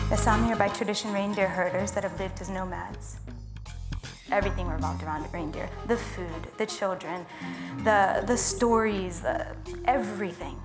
The Sami are by tradition reindeer herders that have lived as nomads. Everything revolved around the reindeer. The food, the children, the stories, everything.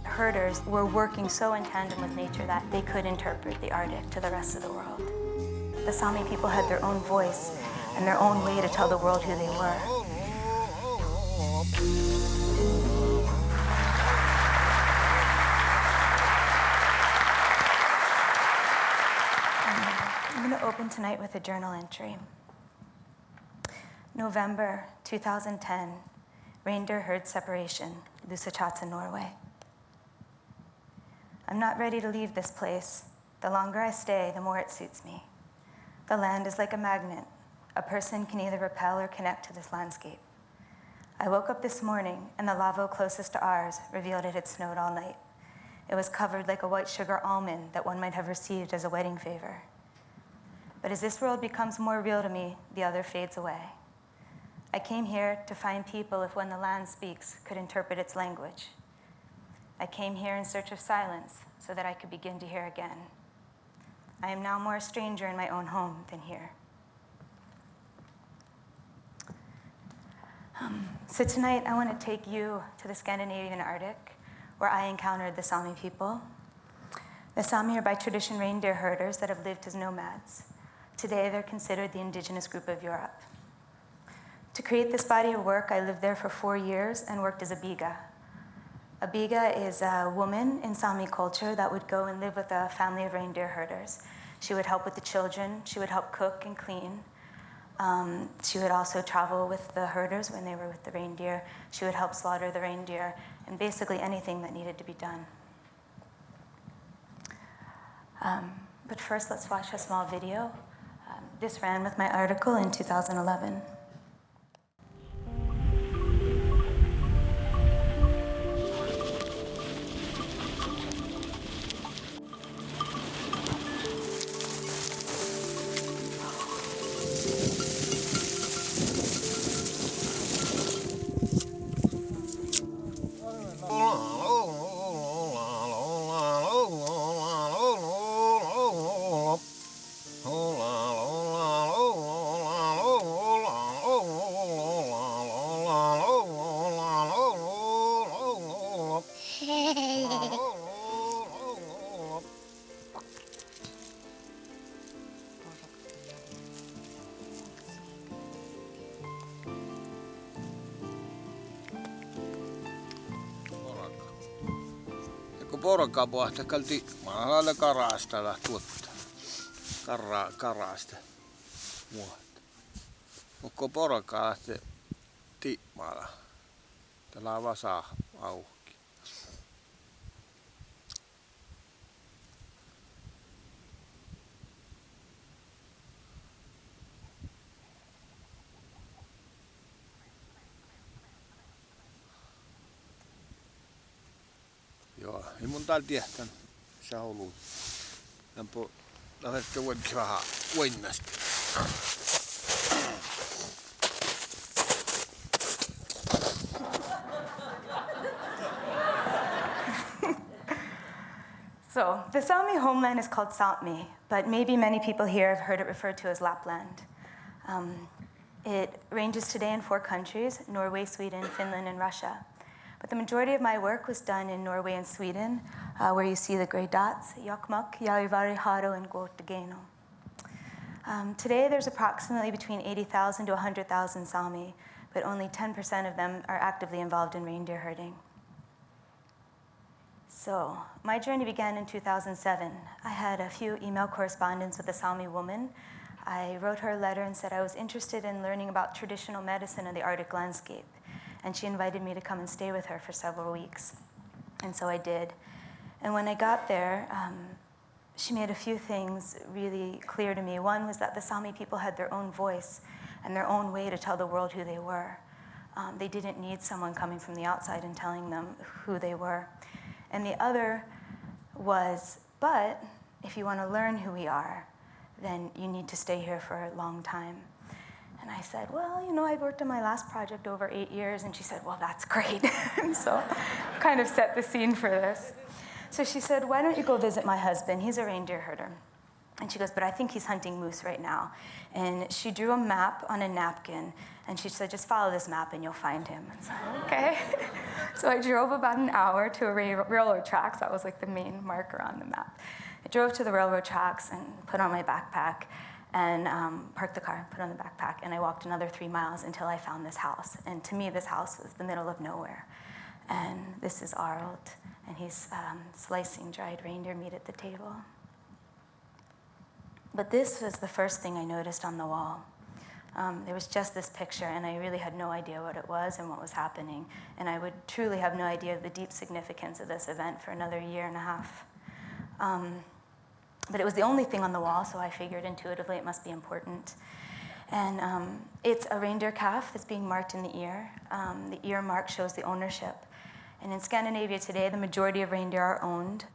Herders were working so in tandem with nature that they could interpret the Arctic to the rest of the world. The Sami people had their own voice and their own way to tell the world who they were. I'm going to open tonight with a journal entry. November 2010, reindeer herd separation, Lusatjatsa, Norway. I'm not ready to leave this place. The longer I stay, the more it suits me. The land is like a magnet. A person can either repel or connect to this landscape. I woke up this morning and the lavo closest to ours revealed it had snowed all night. It was covered like a white sugar almond that one might have received as a wedding favor. But as this world becomes more real to me, the other fades away. I came here to find people if when the land speaks could interpret its language. I came here in search of silence so that I could begin to hear again. I am now more a stranger in my own home than here. So tonight I want to take you to the Scandinavian Arctic, where I encountered the Sami people. The Sami are by tradition reindeer herders that have lived as nomads. Today, they're considered the indigenous group of Europe. To create this body of work, I lived there for 4 years and worked as a biga. A biga is a woman in Sami culture that would go and live with a family of reindeer herders. She would help with the children. She would help cook and clean. She would also travel with the herders when they were with the reindeer. She would help slaughter the reindeer and basically anything that needed to be done. But first, let's watch a small video. This ran with my article in 2011. Porukka pohti kalti maalalle karasta la tuotta. Karasta. Muotta. Koko porukka lähti tiimaalla. Tällä vasaa auki. Joo, ei mun täällä tietän sauluun. Lämpö lähdettä voikin vähän voinnasta. So, the Sami homeland is called Sami, but maybe many people here have heard it referred to as Lapland. It ranges today in 4 countries, Norway, Sweden, Finland, and Russia. But the majority of my work was done in Norway and Sweden, where you see the gray dots, Jokkmokk, Järvari, Haro, and Gourtegeno. Today, there's approximately between 80,000 to 100,000 Sami, but only 10% of them are actively involved in reindeer herding. So, my journey began in 2007. I had a few email correspondence with a Sami woman. I wrote her a letter and said I was interested in learning about traditional medicine in the Arctic landscape. And she invited me to come and stay with her for several weeks. And so I did. And when I got there, she made a few things really clear to me. One was that the Sami people had their own voice and their own way to tell the world who they were. They didn't need someone coming from the outside and telling them who they were. And the other was, but if you want to learn who we are, then you need to stay here for a long time. And I said, well, you know, I've worked on my last project over 8 years. And she said, well, that's great. And so kind of set the scene for this. So she said, why don't you go visit my husband? He's a reindeer herder. And she goes, but I think he's hunting moose right now. And she drew a map on a napkin, and she said, just follow this map and you'll find him. And so, okay. So I drove about an hour to a railroad tracks. That was like the main marker on the map. I drove to the railroad tracks and put on my backpack and parked the car, put on the backpack, and I walked another 3 miles until I found this house. And to me, this house was the middle of nowhere. And this is Arnold, and he's slicing dried reindeer meat at the table. But this was the first thing I noticed on the wall. There was just this picture, and I really had no idea what it was and what was happening. And I would truly have no idea of the deep significance of this event for another year and a half. But it was the only thing on the wall, so I figured intuitively it must be important. And it's a reindeer calf that's being marked in the ear. The ear mark shows the ownership. And in Scandinavia today, the majority of reindeer are owned.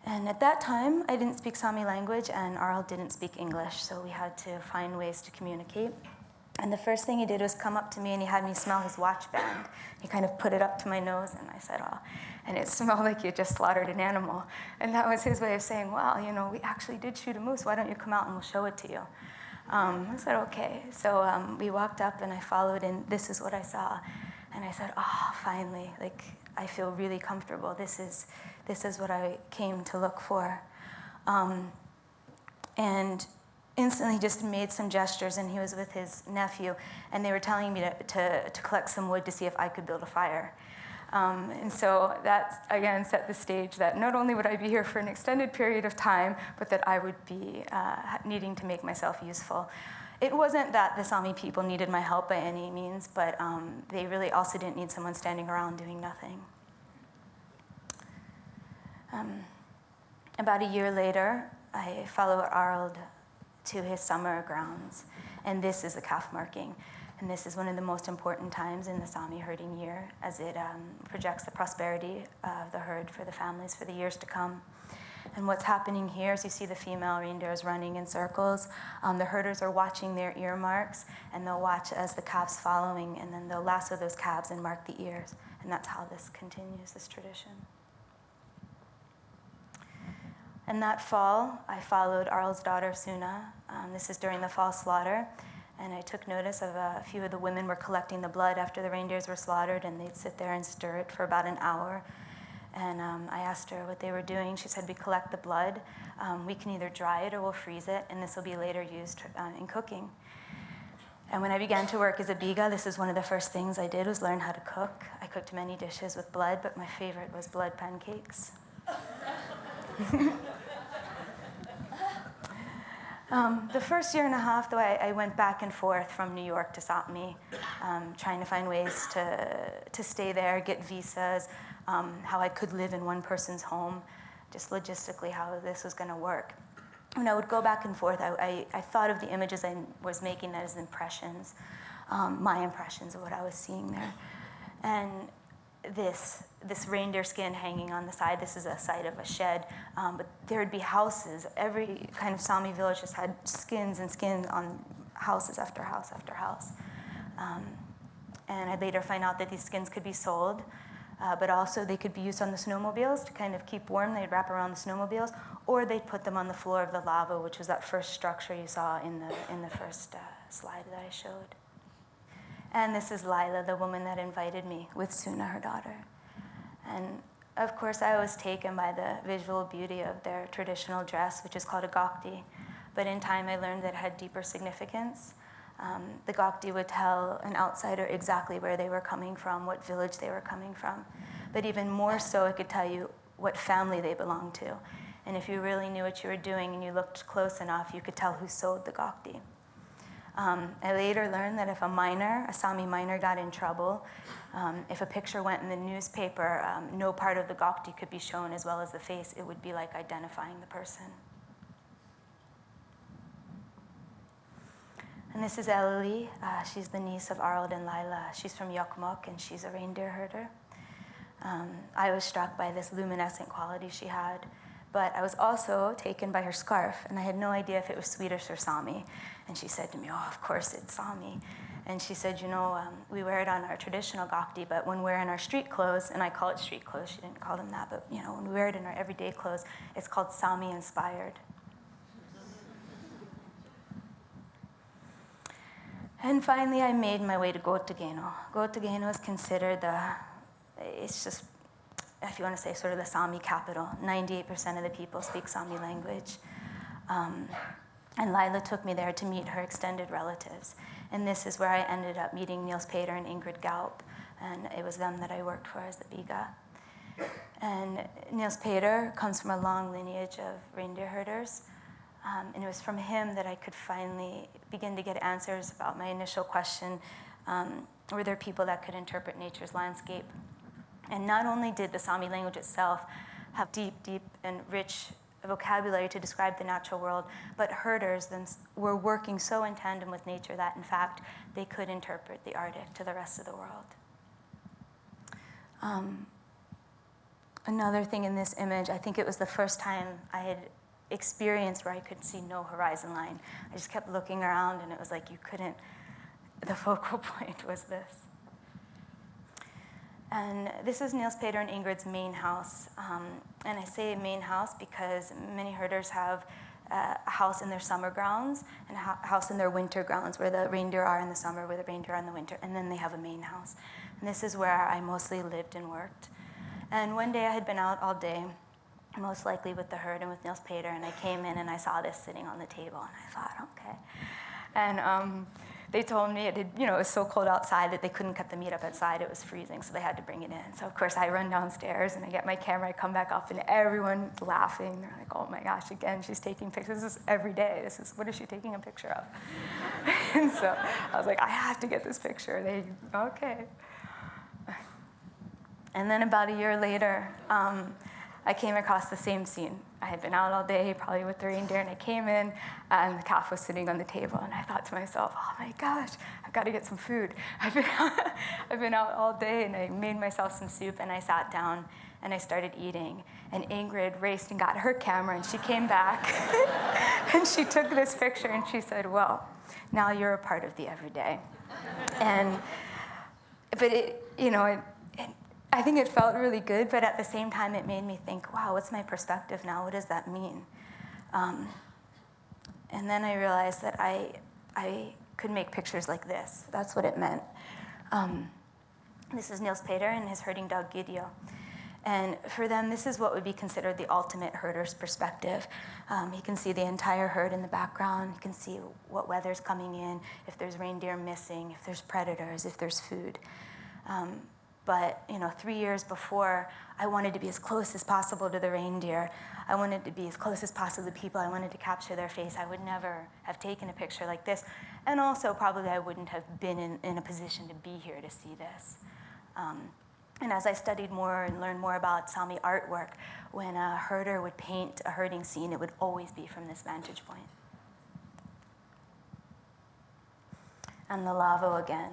And at that time, I didn't speak Sami language, and Arl didn't speak English, so we had to find ways to communicate. And the first thing he did was come up to me, and he had me smell his watch band. He kind of put it up to my nose, and I said, oh, and it smelled like you just slaughtered an animal. And that was his way of saying, well, you know, we actually did shoot a moose. Why don't you come out and we'll show it to you? I said, okay. So we walked up, and I followed, and this is what I saw. And I said, oh, finally, like, I feel really comfortable. This is what I came to look for. And instantly just made some gestures, and he was with his nephew, and they were telling me to collect some wood to see if I could build a fire. And so that, again, set the stage that not only would I be here for an extended period of time, but that I would be needing to make myself useful. It wasn't that the Sami people needed my help by any means, but they really also didn't need someone standing around doing nothing. About a year later, I followed Arnold to his summer grounds, and this is the calf marking. And this is one of the most important times in the Sami herding year, as it projects the prosperity of the herd for the families for the years to come. And what's happening here is you see the female reindeers running in circles. The herders are watching their ear marks, and they'll watch as the calves following, and then they'll lasso those calves and mark the ears. And that's how this continues, this tradition. And that fall, I followed Arl's daughter, Suna. This is during the fall slaughter. And I took notice of a few of the women were collecting the blood after the reindeers were slaughtered, and they'd sit there and stir it for about an hour. And I asked her what they were doing. She said, we collect the blood. We can either dry it or we'll freeze it, and this will be later used in cooking. And when I began to work as a biga, this is one of the first things I did was learn how to cook. I cooked many dishes with blood, but my favorite was blood pancakes. The first year and a half, though, I went back and forth from New York to Sami, trying to find ways to stay there, get visas, how I could live in one person's home, just logistically how this was going to work. When I would go back and forth, I thought of the images I was making as impressions, my impressions of what I was seeing there. And this reindeer skin hanging on the side, this is a site of a shed, but there would be houses. Every kind of Sami village just had skins and skins on houses after house after house. And I'd later find out that these skins could be sold, but also they could be used on the snowmobiles to kind of keep warm. They'd wrap around the snowmobiles, or they'd put them on the floor of the lava, which was that first structure you saw in the first slide that I showed. And this is Lila, the woman that invited me, with Suna, her daughter. And of course, I was taken by the visual beauty of their traditional dress, which is called a gokti. But in time, I learned that it had deeper significance. The gokti would tell an outsider exactly where they were coming from, what village they were coming from. But even more so, it could tell you what family they belonged to. And if you really knew what you were doing and you looked close enough, you could tell who sewed the gokti. I later learned that if a Sami miner got in trouble, if a picture went in the newspaper, no part of the gokti could be shown as well as the face. It would be like identifying the person. And this is Elili. She's the niece of Arnold and Lila. She's from Jokkmokk, and she's a reindeer herder. I was struck by this luminescent quality she had, but I was also taken by her scarf, and I had no idea if it was Swedish or Sami. And she said to me, oh, of course it's Sami. And she said, we wear it on our traditional gakti, but when we're in our street clothes, and I call it street clothes, she didn't call them that, but when we wear it in our everyday clothes, it's called Sami inspired. And finally, I made my way to Gotegeno. Gotegeno is considered it's just, if you want to say, sort of the Sami capital. 98% of the people speak Sami language. And Lila took me there to meet her extended relatives. And this is where I ended up meeting Niels Pater and Ingrid Gaup. And it was them that I worked for as the biga. And Niels Pater comes from a long lineage of reindeer herders. And it was from him that I could finally begin to get answers about my initial question, were there people that could interpret nature's landscape? And not only did the Sami language itself have deep and rich vocabulary to describe the natural world, but herders were working so in tandem with nature that, in fact, they could interpret the Arctic to the rest of the world. Another thing in this image, I think it was the first time I had experienced where I could see no horizon line. I just kept looking around, and it was like you couldn't, the focal point was this. And this is Niels Pater and Ingrid's main house. And I say main house because many herders have a house in their summer grounds and a house in their winter grounds where the reindeer are in the summer, where the reindeer are in the winter, and then they have a main house. And this is where I mostly lived and worked. And one day I had been out all day, most likely with the herd and with Niels Pater, and I came in and I saw this sitting on the table, and I thought, okay. And they told me it was so cold outside that they couldn't cut the meat up outside. It was freezing, so they had to bring it in. So of course I run downstairs and I get my camera, I come back up, and everyone's laughing. They're like, oh my gosh, again, she's taking pictures. This is every day. What is she taking a picture of? And so I was like, I have to get this picture. Okay. And then about a year later, I came across the same scene. I had been out all day, probably with the reindeer, and I came in, and the calf was sitting on the table, and I thought to myself, oh my gosh, I've got to get some food. I've been out all day, and I made myself some soup, and I sat down, and I started eating. And Ingrid raced and got her camera, and she came back, and she took this picture, and she said, well, now you're a part of the everyday. I think it felt really good, but at the same time, it made me think, wow, what's my perspective now? What does that mean? And then I realized that I could make pictures like this. That's what it meant. This is Niels Pater and his herding dog, Gideo. And for them, this is what would be considered the ultimate herder's perspective. You can see the entire herd in the background. You can see what weather's coming in, if there's reindeer missing, if there's predators, if there's food. But 3 years before, I wanted to be as close as possible to the reindeer. I wanted to be as close as possible to the people. I wanted to capture their face. I would never have taken a picture like this. And also, probably I wouldn't have been in a position to be here to see this. And as I studied more and learned more about Sami artwork, when a herder would paint a herding scene, it would always be from this vantage point. And the lavo again.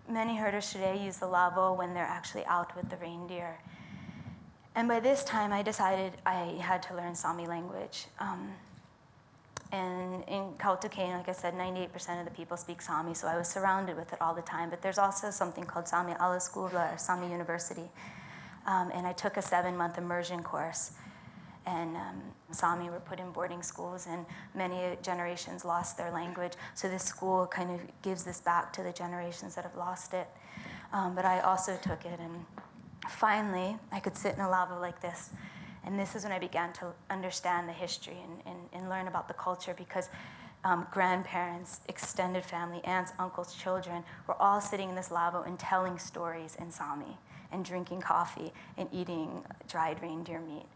Many herders today use the lavo when they're actually out with the reindeer. And by this time, I decided I had to learn Sami language. And in Thought-provoking, like I said, 98% of the people speak Sami, so I was surrounded with it all the time. But there's also something called Sami Alaskola, or Sami University. And I took a 7-month immersion course. And Sami were put in boarding schools, and many generations lost their language. So this school kind of gives this back to the generations that have lost it. But I also took it, and finally, I could sit in a lavo like this. And this is when I began to understand the history and learn about the culture, because grandparents, extended family, aunts, uncles, children were all sitting in this lavo and telling stories in Sami and drinking coffee and eating dried reindeer meat.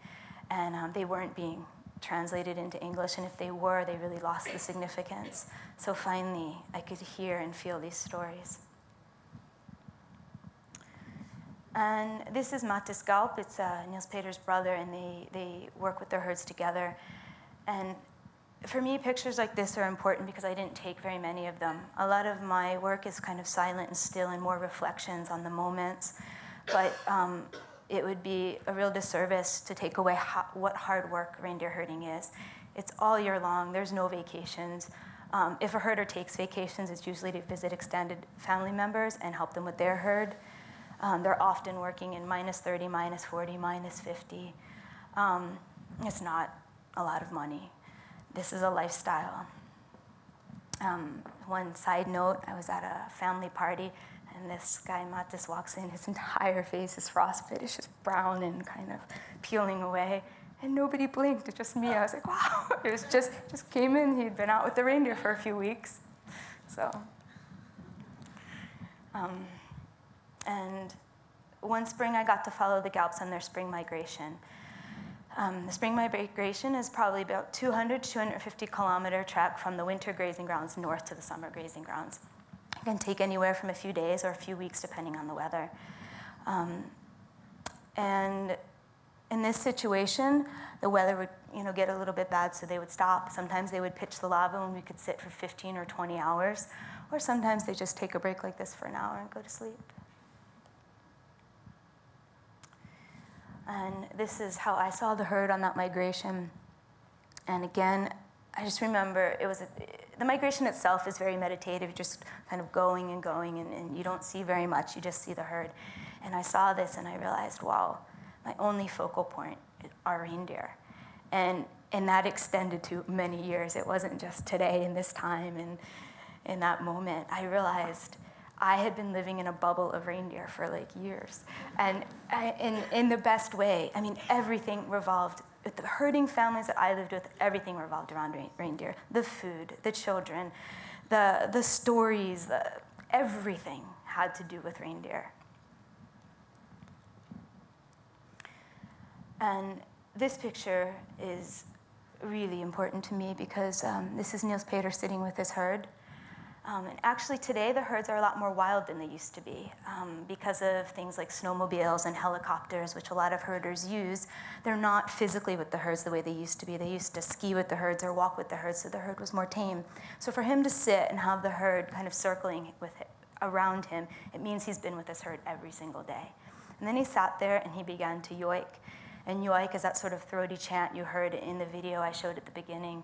And they weren't being translated into English, and if they were, they really lost the significance. So finally, I could hear and feel these stories. And this is Mattis Gaup. It's Niels Pater's brother, and they work with their herds together. And for me, pictures like this are important because I didn't take very many of them. A lot of my work is kind of silent and still and more reflections on the moments. But it would be a real disservice to take away what hard work reindeer herding is. It's all year long. There's no vacations. If a herder takes vacations, it's usually to visit extended family members and help them with their herd. They're often working in -30, -40, -50. It's not a lot of money. This is a lifestyle. One side note, I was at a family party, and this guy, Matis, walks in. His entire face is frostbite. It's just brown and kind of peeling away. And nobody blinked, it's just me. I was like, wow. It was just came in. He'd been out with the reindeer for a few weeks. So, and one spring I got to follow the Galps on their spring migration. The spring migration is probably about 200 to 250 kilometer trek from the winter grazing grounds north to the summer grazing grounds. It can take anywhere from a few days or a few weeks depending on the weather. And in this situation, the weather would get a little bit bad, so they would stop. Sometimes they would pitch the lava and we could sit for 15 or 20 hours, or sometimes they just take a break like this for an hour and go to sleep. And this is how I saw the herd on that migration. And again, I just remember the migration itself is very meditative, just kind of going and going, and you don't see very much, you just see the herd. And I saw this and I realized, wow, my only focal point are reindeer. And that extended to many years. It wasn't just today and this time and in that moment. I realized I had been living in a bubble of reindeer for like years. And in the best way. I mean, everything revolved, with the herding families that I lived with, everything revolved around reindeer. The food, the children, the stories, everything had to do with reindeer. And this picture is really important to me because this is Niels Pater sitting with his herd. And actually today the herds are a lot more wild than they used to be because of things like snowmobiles and helicopters, which a lot of herders use. They're not physically with the herds the way they used to be. They used to ski with the herds or walk with the herds, so the herd was more tame. So for him to sit and have the herd kind of circling around him, it means he's been with his herd every single day. And then he sat there and he began to yoik. And yoik is that sort of throaty chant you heard in the video I showed at the beginning.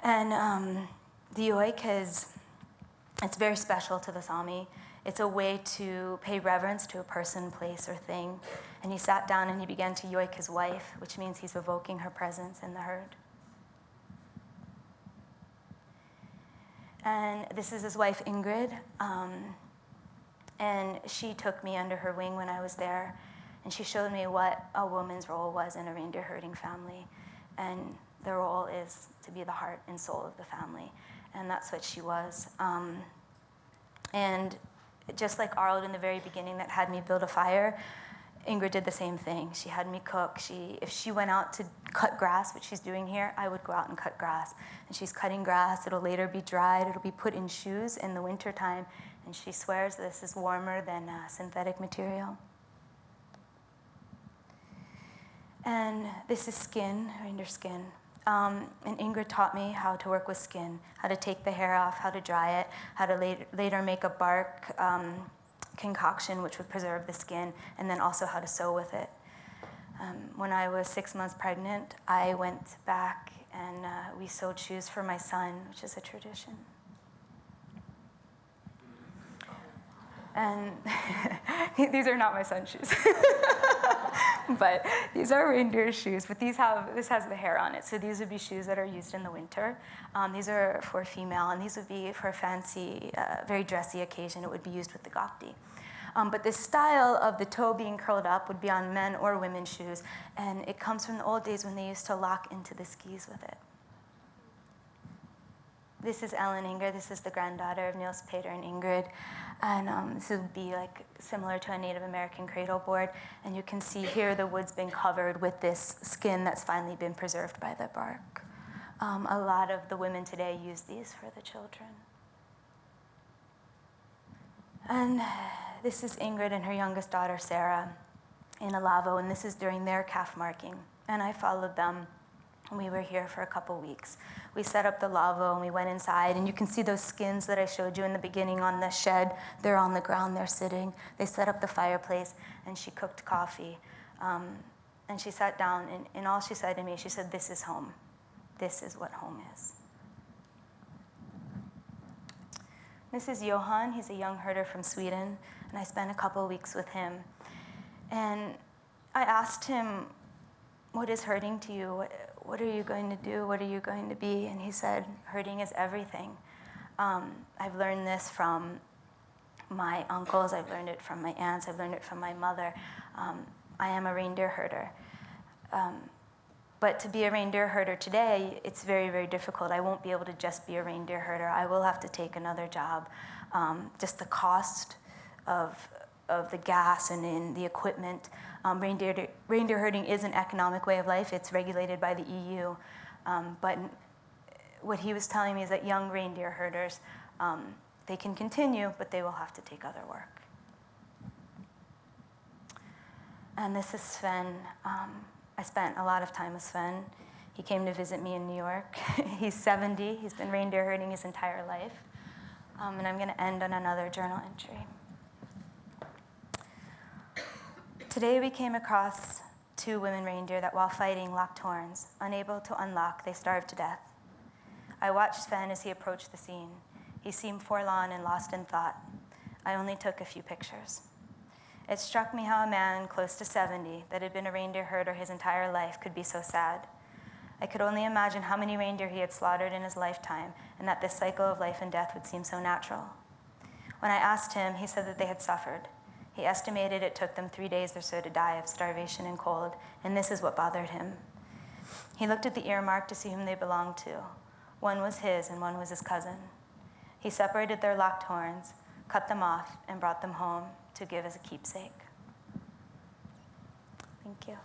And the yoik it's very special to the Sami. It's a way to pay reverence to a person, place, or thing. And he sat down and he began to yoik his wife, which means he's evoking her presence in the herd. And this is his wife, Ingrid. And she took me under her wing when I was there. And she showed me what a woman's role was in a reindeer herding family. And the role is to be the heart and soul of the family. And that's what she was. And just like Arnold in the very beginning that had me build a fire, Ingrid did the same thing. She had me cook. If she went out to cut grass, which she's doing here, I would go out and cut grass. And she's cutting grass. It'll later be dried. It'll be put in shoes in the wintertime. And she swears this is warmer than synthetic material. And this is skin, reindeer skin. And Ingrid taught me how to work with skin, how to take the hair off, how to dry it, how to later make a bark concoction which would preserve the skin, and then also how to sew with it. When I was 6 months pregnant, I went back and we sewed shoes for my son, which is a tradition. And these are not my son's shoes. But these are reindeer shoes, but this has the hair on it. So these would be shoes that are used in the winter. These are for female, and these would be for a fancy, very dressy occasion. It would be used with the gokti. But this style of the toe being curled up would be on men or women's shoes, and it comes from the old days when they used to lock into the skis with it. This is Ellen Ingrid. This is the granddaughter of Niels Pater and Ingrid. And this would be like similar to a Native American cradle board. And you can see here the wood's been covered with this skin that's finally been preserved by the bark. A lot of the women today use these for the children. And this is Ingrid and her youngest daughter, Sarah, in Alavo. And this is during their calf marking. And I followed them. We were here for a couple weeks. We set up the lavo and we went inside, and you can see those skins that I showed you in the beginning on the shed. They're on the ground, they're sitting. They set up the fireplace, and she cooked coffee. And she sat down, and all she said to me, she said, "This is home. This is what home is." This is Johan. He's a young herder from Sweden, and I spent a couple of weeks with him. And I asked him, what is herding to you? What are you going to do? What are you going to be? And he said, herding is everything. I've learned this from my uncles, I've learned it from my aunts, I've learned it from my mother. I am a reindeer herder. But to be a reindeer herder today, it's very, very difficult. I won't be able to just be a reindeer herder. I will have to take another job. Just the cost of the gas and in the equipment. Reindeer herding is an economic way of life. It's regulated by the EU. But what he was telling me is that young reindeer herders, they can continue, but they will have to take other work. And this is Sven. I spent a lot of time with Sven. He came to visit me in New York. He's 70. He's been reindeer herding his entire life. And I'm going to end on another journal entry. Today we came across 2 women reindeer that while fighting locked horns. Unable to unlock, they starved to death. I watched Sven as he approached the scene. He seemed forlorn and lost in thought. I only took a few pictures. It struck me how a man close to 70 that had been a reindeer herder his entire life could be so sad. I could only imagine how many reindeer he had slaughtered in his lifetime, and that this cycle of life and death would seem so natural. When I asked him, he said that they had suffered. He estimated it took them 3 days or so to die of starvation and cold, and this is what bothered him. He looked at the earmark to see whom they belonged to. One was his and one was his cousin. He separated their locked horns, cut them off, and brought them home to give as a keepsake. Thank you.